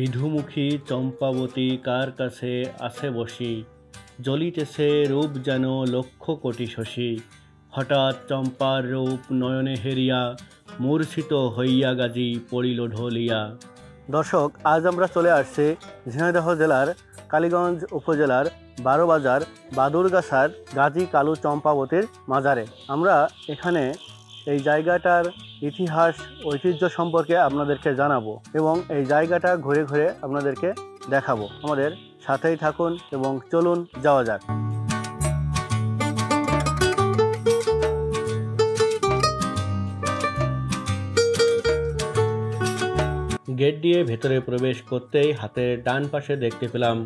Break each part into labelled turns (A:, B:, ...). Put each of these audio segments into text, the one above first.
A: বিধুমুখী চম্পাবতী কার কাছে আছে বসি, জ্বলিতেছে রূপ যেন লক্ষ কোটি শশী। হঠাৎ চম্পার রূপ নয়নে হেরিয়া, মূর্ছিত হইয়া গাজী পড়িল ঢলিয়া। দর্শক, আজ আমরা চলে আসছি ঝিনাইদহ জেলার কালীগঞ্জ উপজেলার 12 বাজার বাদুরগাছার গাজী কালু চম্পাবতীর মাজারে। আমরা এখানে এই জায়গাটার ইতিহাস ঐতিহ্য সম্পর্কে আপনাদেরকে জানাবো এবং এই জায়গাটা ঘুরে ঘুরে আপনাদেরকে দেখাবো। আমাদের সাথেই থাকুন এবং চলুন যাওয়া যাক। গেট দিয়ে ভেতরে প্রবেশ করতেই হাতের ডান পাশে দেখতে পেলাম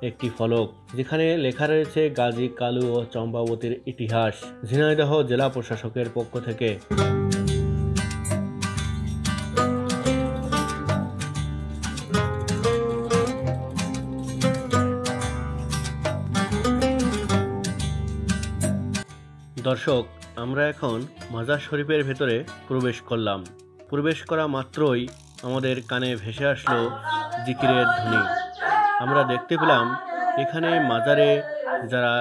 A: একটি ফলক, যেখানে লেখা রয়েছে গাজী কালু ও চম্পাবতীর ইতিহাস, ঝিনাইদহ জেলা প্রশাসকের পক্ষ থেকে। দর্শক, আমরা এখন মাজার শরীফের ভেতরে প্রবেশ করলাম। প্রবেশ করা মাত্রই আমাদের কানে ভেসে আসলো জিকিরের ধ্বনি। আমরা দেখতে পেলাম এখানে মাজারে যারা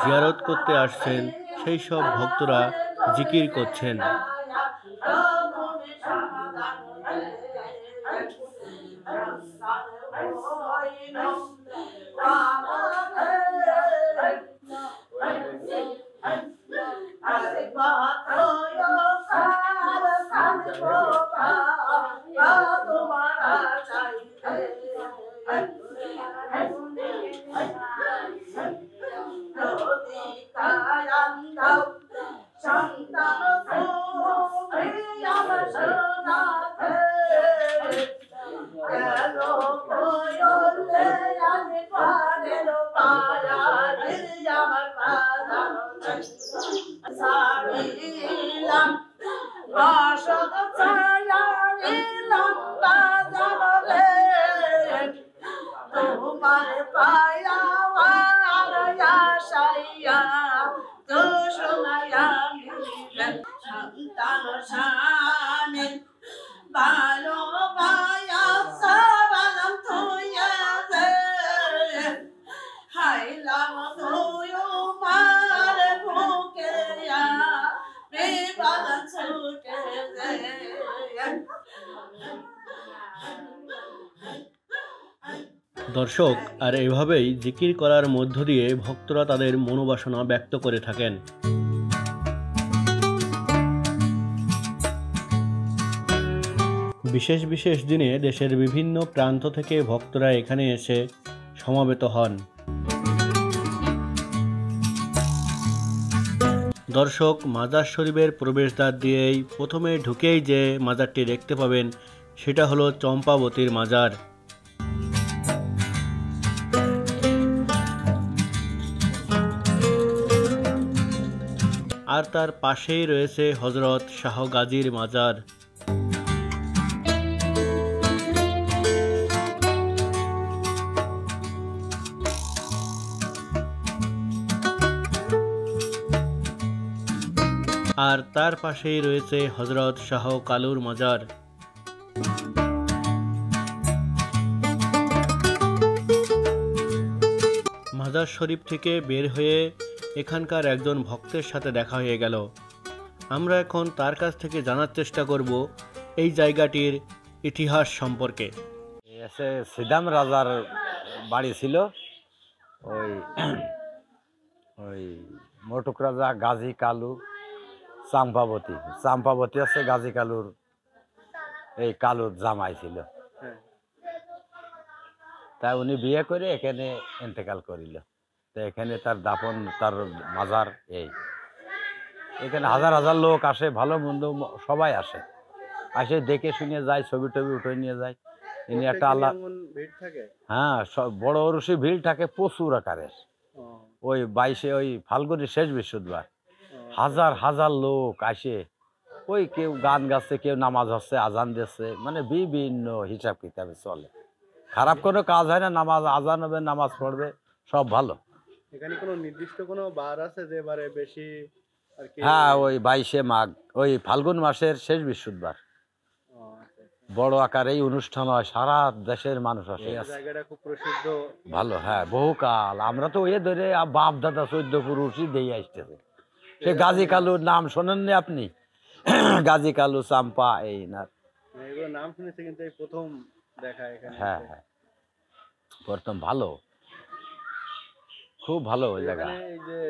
A: জিয়ারত করতে আসছেন সেই সব ভক্তরা জিকির করছেন। দর্শক, আর এভাবেই জিকির করার মধ্য দিয়ে ভক্তরা তাদের মনোবাসনা ব্যক্ত করে থাকেন। বিশেষ বিশেষ দিনে দেশের বিভিন্ন প্রান্ত থেকে ভক্তরা এখানে এসে সমবেত হন। দর্শক, মাজার শরীফের প্রবেশদ্বার দিয়েই প্রথমে ঢুকেই যে মাজারটি দেখতে পাবেন সেটা হলো চম্পাবতীর মাজার। আর তার পাশেই রয়েছে হযরত শাহ গাজীর মাজার। আর তার পাশেই রয়েছে হযরত শাহ কালুর মাজার। মাজার শরীফ থেকে বের হয়ে এখানকার একজন ভক্তের সাথে দেখা হয়ে গেল। আমরা এখন তার কাছ থেকে জানার চেষ্টা করব এই জায়গাটির ইতিহাস সম্পর্কে।
B: সিদাম রাজার বাড়ি ছিল, ওই মটুক রাজা গাজী কালু চাম্পাবতী আছে গাজী কালুর, এই কালুর জামাই ছিল। তাই উনি বিয়ে করে এখানে ইন্তেকাল করিল। তো এখানে তার দাফন, তার মাজার। এখানে হাজার হাজার লোক আসে, ভালো মন্দ সবাই আসে, দেখে শুনে যায়, ছবি টবি উঠে নিয়ে যায়। ইনি একটা আল্লাহ, হ্যাঁ, বড় ওরসি ভিড় থাকে প্রচুর আকারের। ওই 22 ওই ফাল্গুনের শেষ বৃহস্পতিবার হাজার হাজার লোক আসে। ওই কেউ গান গাচ্ছে, কেউ নামাজ হচ্ছে, আজান দিচ্ছে, মানে বিভিন্ন হিসাব কিতাবে চলে। খারাপ কোনো কাজ হয় না, নামাজ আজান হবে, নামাজ পড়বে, সব ভালো।
A: এখানে কোনো নির্দিষ্ট কোনো বার আছে যে বারে বেশি?
B: হ্যাঁ, ওই 22 মাঘ, ওই ফাল্গুন মাসের শেষ বৃহস্পতিবার। বড় আকারেই অনুষ্ঠান হয়, সারা দেশের মানুষ আসে।
A: জায়গাটা খুব প্রসিদ্ধ,
B: ভালো, হ্যাঁ, বহুকাল আমরা তো এ ধরে বাপ দাদা 14 পুরুষই দিয়ে আসতেছে। সে গাজী কালুর নাম শোনেননি আপনি? গাজী কালু, চাম্পা, এই না,
A: এগুলো নাম শুনেছি কিন্তু এই প্রথম দেখা এখানে।
B: হ্যাঁ হ্যাঁ, প্রথম। ভালো, খুব ভালো ওই জায়গা।
A: এই যে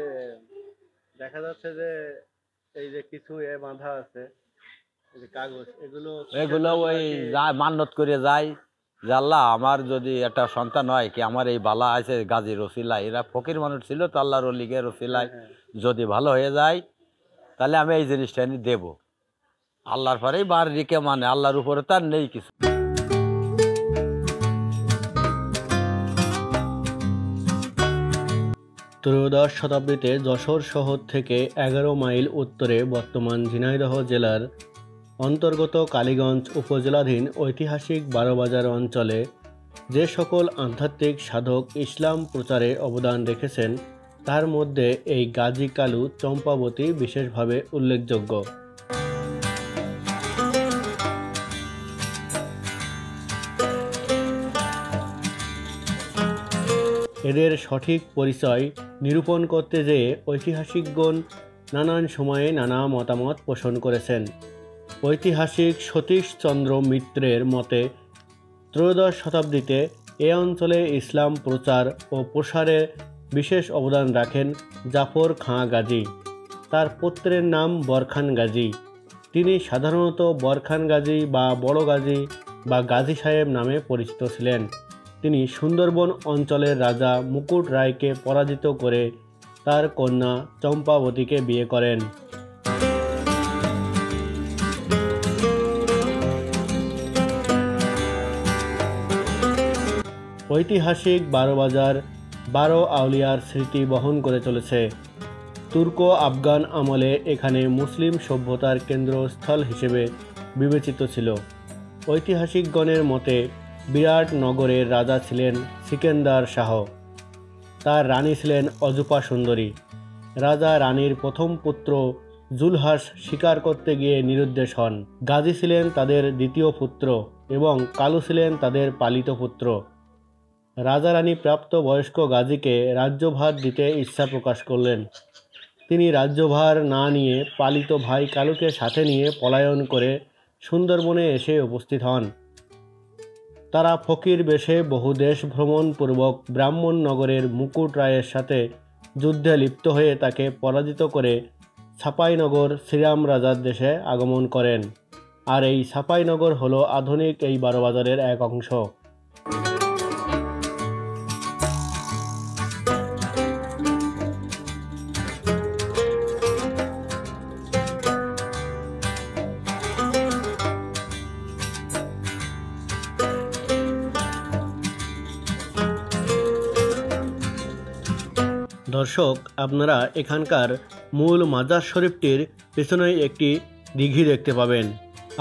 A: দেখা যাচ্ছে যে এই যে কিছু বাঁধা আছে, এই যে কাগজ,
B: এগুলো ওই মান্নত করে যায় যে আল্লাহ আমার যদি একটা সন্তান হয়, কি আমার এই বালা আছে গাজী রসিলা, এরা ফকির মানুষ ছিল তো, আল্লাহর লিগে রসিলায় যদি ভালো হয়ে যায় তাহলে আমি এই জিনিসটা দেব। আল্লাহর পরেই বার রিকে, মানে আল্লাহর উপরে তার নেই কিছু।
A: ত্রয়োদশ শতাব্দীতে যশোর শহর থেকে 11 মাইল উত্তরে বর্তমান ঝিনাইদহ জেলার অন্তর্গত কালীগঞ্জ উপজেলাধীন ঐতিহাসিক বারোবাজার অঞ্চলে যে সকল আধ্যাত্মিক সাধক ইসলাম প্রচারে অবদান রেখেছেন তার মধ্যে এই গাজী কালু চম্পাবতী বিশেষভাবে উল্লেখযোগ্য। এদের সঠিক পরিচয় নিরূপণ করতে যেয়ে ঐতিহাসিকগণ নানান সময়ে নানা মতামত পোষণ করেছেন। ঐতিহাসিক সতীশচন্দ্র মিত্রের মতে ত্রয়োদশ শতাব্দীতে এ অঞ্চলে ইসলাম প্রচার ও প্রসারে বিশেষ অবদান রাখেন জাফর খাঁ গাজী। তার পুত্রের নাম বরখান গাজী। তিনি সাধারণত বরখান গাজী বা বড় গাজী বা গাজী সাহেব নামে পরিচিত ছিলেন। তিনি সুন্দরবন অঞ্চলের রাজা মুকুট রায়কে পরাজিত করে তার কন্যা চম্পাবতীকে বিয়ে করেন। ঐতিহাসিক বারোবাজার 12 আউলিয়ার স্মৃতি বহন করে চলেছে। তুর্ক আফগান আমলে এখানে মুসলিম সভ্যতার কেন্দ্রস্থল হিসেবে বিবেচিত ছিল। ঐতিহাসিকগণের মতে বিরাট নগরের রাজা ছিলেন সিকেন্দার শাহ। তার রানী ছিলেন অজুপা সুন্দরী। রাজা রানীর প্রথম পুত্র জুলহাস শিকার করতে গিয়ে নিরুদ্দেশ হন। গাজী ছিলেন তাদের দ্বিতীয় পুত্র এবং কালু ছিলেন তাদের পালিত পুত্র। রাজা রানী প্রাপ্ত বয়স্ক গাজীকে রাজ্যভার দিতে ইচ্ছা প্রকাশ করলেন। তিনি রাজ্যভার না নিয়ে পালিত ভাই কালুকে সাথে নিয়ে পলায়ন করে সুন্দরবনে এসে উপস্থিত হন। তারা ফকির বেশে বহু দেশ ভ্রমণপূর্বক ব্রাহ্মণ নগরের মুকুট রায়ের সাথে যুদ্ধে লিপ্ত হয়ে তাকে পরাজিত করে ছাপাইনগর শ্রীরাম রাজার দেশে আগমন করেন। আর এই ছাপাইনগর হলো আধুনিক এই বারোবাজারের এক অংশ। দর্শক, আপনারা এখানকার মূল মাজার শরীফটির পেছনে একটি দিঘি দেখতে পাবেন।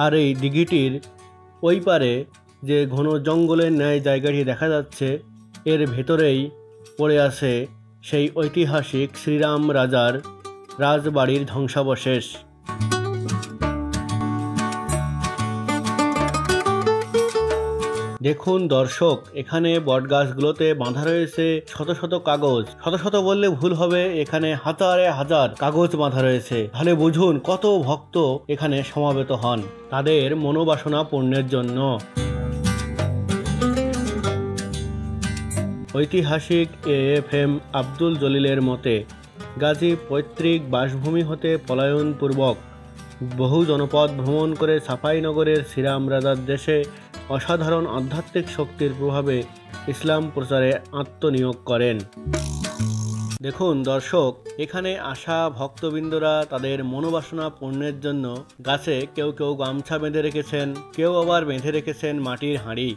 A: আর এই দিঘিটির ওই পারে যে ঘন জঙ্গলের ন্যায় জায়গাটি দেখা যাচ্ছে, এর ভেতরেই পড়ে আছে সেই ঐতিহাসিক শ্রীরাম রাজার রাজবাড়ির ধ্বংসাবশেষ। দেখুন দর্শক, এখানে বটগাছগুলোতে বাঁধা রয়েছে শত শত কাগজ। শত শত বললে ভুল হবে, এখানে হাজারে হাজার কাগজ বাঁধা রয়েছে। তাহলে বুঝুন কত ভক্ত এখানে সমাবেত হন তাদের মনোবাসনা পূর্ণের জন্য। ঐতিহাসিক AFM আব্দুল জলিলের মতে গাজী পৈতৃক বাসভূমি হতে পলায়নপূর্বক বহু জনপদ ভ্রমণ করে ছাপাইনগরের শ্রীরাম রাজার দেশে অসাধারণ আধ্যাত্মিক শক্তির প্রভাবে ইসলাম প্রচারে আত্মনিয়োগ করেন। দেখুন দর্শক, এখানে আসা ভক্তবৃন্দরা তাদের মনোবাসনা পূর্ণের জন্য গাছে কেউ কেউ গামছা বেঁধে রেখেছেন, কেউ আবার বেঁধে রেখেছেন মাটির হাঁড়ি।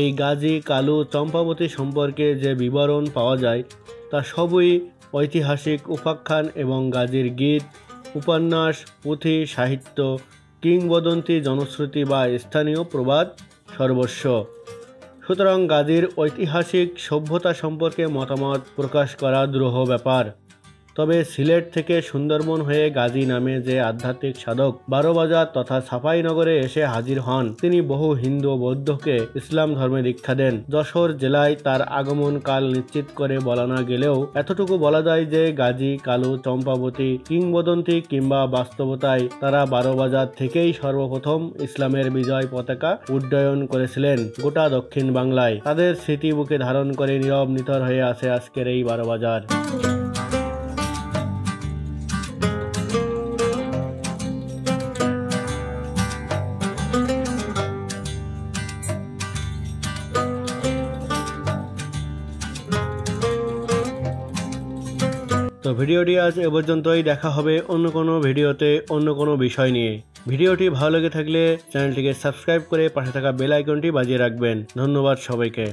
A: এই গাজী কালু চম্পাবতী সম্পর্কে যে বিবরণ পাওয়া যায় তা সবই ঐতিহাসিক উপাখ্যান এবং গাজীর গীত, উপন্যাস, পুঁথি, সাহিত্য, কিংবদন্তি, জনশ্রুতি বা স্থানীয় প্রবাদ সর্বস্ব। সুতরাং গাজীর ঐতিহাসিক সভ্যতা সম্পর্কে মতামত প্রকাশ করা দুরূহ ব্যাপার। তবে সিলেট থেকে সুন্দরবন হয়ে গাজী নামে যে আধ্যাত্মিক সাধক বারোবাজার তথা সাফাইনগরে এসে হাজির হন, তিনি বহু হিন্দু ও বৌদ্ধকে ইসলাম ধর্মে দীক্ষা দেন। যশোর জেলায় তার আগমন কাল নিশ্চিত করে বলা না গেলেও এতটুকু বলা যায় যে গাজী, কালু, চম্পাবতী কিংবদন্তি কিংবা বাস্তবতায় তারা বারোবাজার থেকেই সর্বপ্রথম ইসলামের বিজয় পতাকা উড্ডয়ন করেছিলেন গোটা দক্ষিণ বাংলায়। তাদের স্মৃতি বুকে ধারণ করে নীরব নিথর হয়ে আছে আজকের এই বারোবাজার। তো ভিডিওটি আজ এ পর্যন্তই। দেখা হবে অন্য কোনো ভিডিওতে অন্য কোনো বিষয় নিয়ে। ভিডিওটি ভালো লেগে থাকলে চ্যানেলটিকে সাবস্ক্রাইব করে পাশে থাকা বেল আইকনটি বাজিয়ে রাখবেন। ধন্যবাদ সবাইকে।